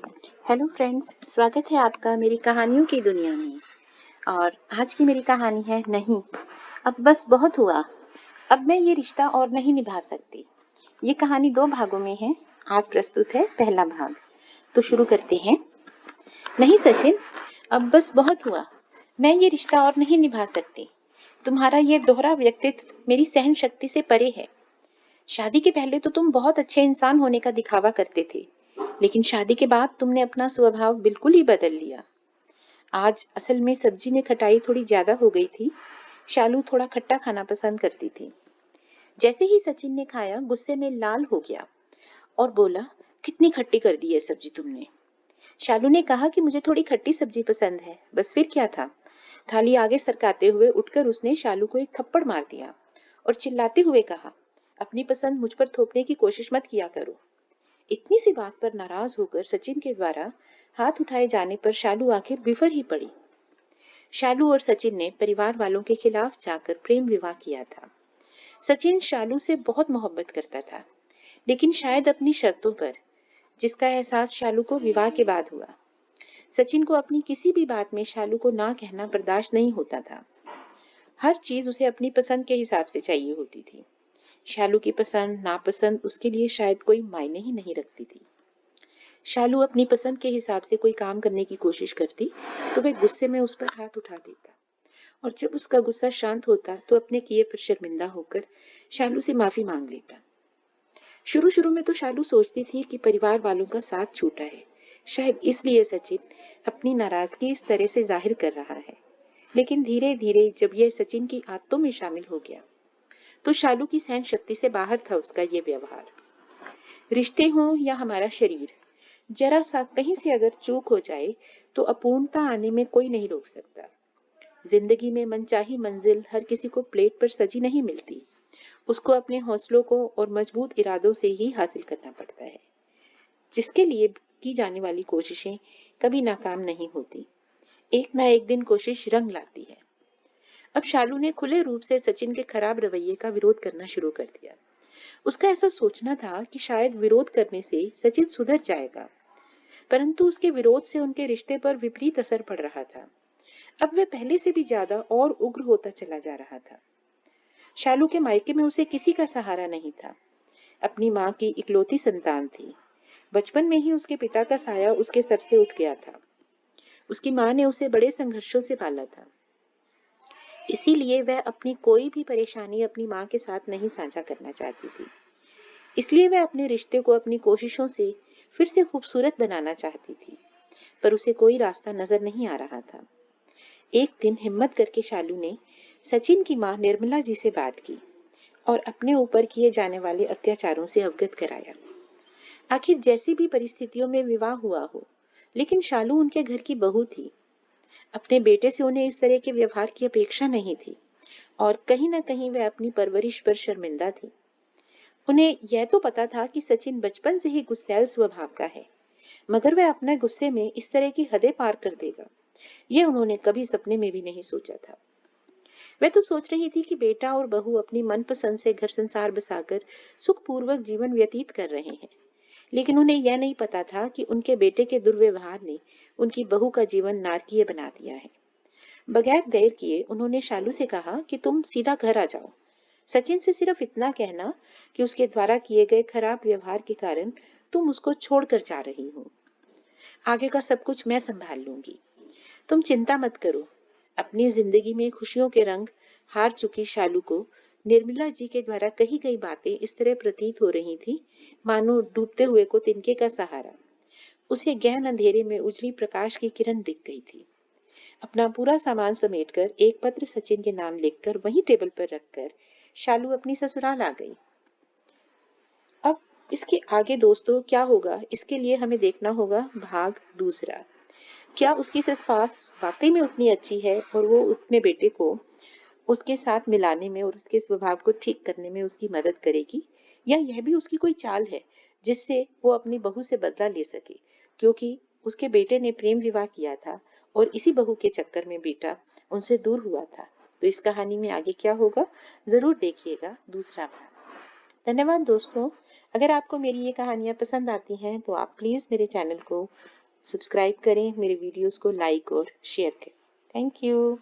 Hello friends, स्वागत है आपका मेरी कहानियों की दुनिया में। और आज की मेरी कहानी है नहीं, अब बस बहुत हुआ। अब मैं ये रिश्ता और नहीं निभा सकती। ये कहानी 2 भागों में है। आज प्रस्तुत है पहला भाग। तो शुरू करते हैं। नहीं सचिन, अब बस बहुत हुआ। मैं ये रिश्ता और नहीं निभा सकती। तुम्हारा ये दोहरा व्यक्तित्व मेरी सहन शक्ति से परे है। शादी के पहले तो तुम बहुत अच्छे इंसान होने का दिखावा करते थे, लेकिन शादी के बाद तुमने अपना स्वभाव बिल्कुल ही बदल लिया। आज असल में सब्जी में खटाई थोड़ी ज्यादा हो गई थी। शालू थोड़ा खट्टा खाना पसंद करती थी। जैसे ही सचिन ने खाया, गुस्से में लाल हो गया और बोला, कितनी खट्टी कर दी है सब्जी तुमने। शालू ने कहा कि मुझे थोड़ी खट्टी सब्जी पसंद है, बस फिर क्या था। थाली आगे सरकाते हुए उठकर उसने शालू को एक थप्पड़ मार दिया और चिल्लाते हुए कहा, अपनी पसंद मुझ पर थोपने की कोशिश मत किया करो। इतनी सी बात पर नाराज होकर सचिन के द्वारा हाथ उठाए जाने पर शालू आखिर बिफर ही पड़ी। शालू और सचिन ने परिवार वालों के खिलाफ जाकर प्रेम विवाह किया था। सचिन शालू से बहुत मोहब्बत करता था, लेकिन शायद अपनी शर्तों पर, जिसका एहसास शालू को विवाह के बाद हुआ। सचिन को अपनी किसी भी बात में शालू को ना कहना बर्दाश्त नहीं होता था। हर चीज उसे अपनी पसंद के हिसाब से चाहिए होती थी। शालू की पसंद नापसंद उसके लिए शायद कोई मायने ही नहीं रखती थी। शालू अपनी पसंद के हिसाब से कोई काम करने की कोशिश करती तो वह गुस्से में उस पर हाथ उठा देता, और जब उसका गुस्सा शांत होता तो अपने किए पर शर्मिंदा होकर शालू से माफी मांग लेता। शुरू शुरू में तो शालू सोचती थी कि परिवार वालों का साथ छूटा है, शायद इसलिए सचिन अपनी नाराजगी इस तरह से जाहिर कर रहा है। लेकिन धीरे धीरे जब यह सचिन की आदतों में शामिल हो गया, तो शालू की सहन शक्ति से बाहर था उसका ये व्यवहार। रिश्ते हों या हमारा शरीर, जरा सा कहीं से अगर चूक हो जाए तो अपूर्णता आने में कोई नहीं रोक सकता। जिंदगी में मनचाही मंजिल हर किसी को प्लेट पर सजी नहीं मिलती। उसको अपने हौसलों को और मजबूत इरादों से ही हासिल करना पड़ता है। जिसके लिए की जाने वाली कोशिशें कभी नाकाम नहीं होती। एक ना एक दिन कोशिश रंग लाती है। अब शालू ने खुले रूप से सचिन के खराब रवैये का विरोध करना शुरू कर दिया। उसका ऐसा सोचना था कि शायद विरोध करने से सचिन सुधर जाएगा, परंतु उसके विरोध से उनके रिश्ते पर विपरीत असर पड़ रहा था। अब वह पहले से भी ज्यादा और उग्र होता चला जा रहा था। शालू के मायके में उसे किसी का सहारा नहीं था। अपनी माँ की इकलौती संतान थी। बचपन में ही उसके पिता का साया उसके सर से उठ गया था। उसकी माँ ने उसे बड़े संघर्षों से पाला था। इसीलिए वह अपनी कोई भी परेशानी अपनी माँ के साथ नहीं साझा करना चाहती थी। इसलिए वह अपने रिश्ते को अपनी कोशिशों से फिर से खूबसूरत बनाना चाहती थी, पर उसे कोई रास्ता नजर नहीं आ रहा था। एक दिन हिम्मत करके शालू ने सचिन की मां निर्मला जी से बात की और अपने ऊपर किए जाने वाले अत्याचारों से अवगत कराया। आखिर जैसी भी परिस्थितियों में विवाह हुआ हो, लेकिन शालू उनके घर की बहू थी। अपने बेटे से उन्हें इस तरह के व्यवहार की अपेक्षा नहीं थी, और कहीं न कहीं वह अपनी परवरिश पर शर्मिंदा थी। उन्हें यह तो पता था कि सचिन बचपन से ही गुस्सैल स्वभाव का है, मगर वह अपने गुस्से में इस तरह की हदें पार कर देगा, यह उन्होंने कभी सपने में भी नहीं सोचा था। वह तो सोच रही थी कि बेटा और बहू अपनी मनपसंद से घर संसार बसाकर सुखपूर्वक जीवन व्यतीत कर रहे हैं, लेकिन उन्हें यह नहीं पता था कि उनके बेटे के दुर्व्यवहार ने उनकी बहू का जीवन नारकीय बना दिया है। बगैर देर किए उन्होंने शालू से कहा कि तुम सीधा घर आ जाओ। सचिन से सिर्फ इतना कहना कि उसके द्वारा किए गए खराब व्यवहार के कारण तुम उसको छोड़कर जा रही हो। आगे का सब कुछ मैं संभाल लूंगी, तुम चिंता मत करो। अपनी जिंदगी में खुशियों के रंग हार चुकी शालू को निर्मला जी के द्वारा कही गई बातें इस तरह प्रतीत हो रही थी, मानो डूबते हुए को तिनके का सहारा। उसे गहन अंधेरे में उजली प्रकाश की किरण दिख गई थी। अपना पूरा सामान समेटकर एक पत्र सचिन के नाम लिखकर वहीं टेबल पर रखकर शालू अपनी ससुराल आ गई। अब इसके आगे दोस्तों क्या होगा, इसके लिए हमें देखना होगा भाग दूसरा। क्या उसकी सास वाकई में उतनी अच्छी है और वो अपने बेटे को उसके साथ मिलाने में और उसके स्वभाव को ठीक करने में उसकी मदद करेगी, या यह भी उसकी कोई चाल है जिससे वो अपनी बहू से बदला ले सके, क्योंकि उसके बेटे ने प्रेम विवाह किया था और इसी बहू के चक्कर में बेटा उनसे दूर हुआ था। तो इस कहानी में आगे क्या होगा, जरूर देखिएगा दूसरा भाग। धन्यवाद दोस्तों। अगर आपको मेरी ये कहानियाँ पसंद आती हैं तो आप प्लीज़ मेरे चैनल को सब्सक्राइब करें, मेरे वीडियोज़ को लाइक और शेयर करें। Thank you.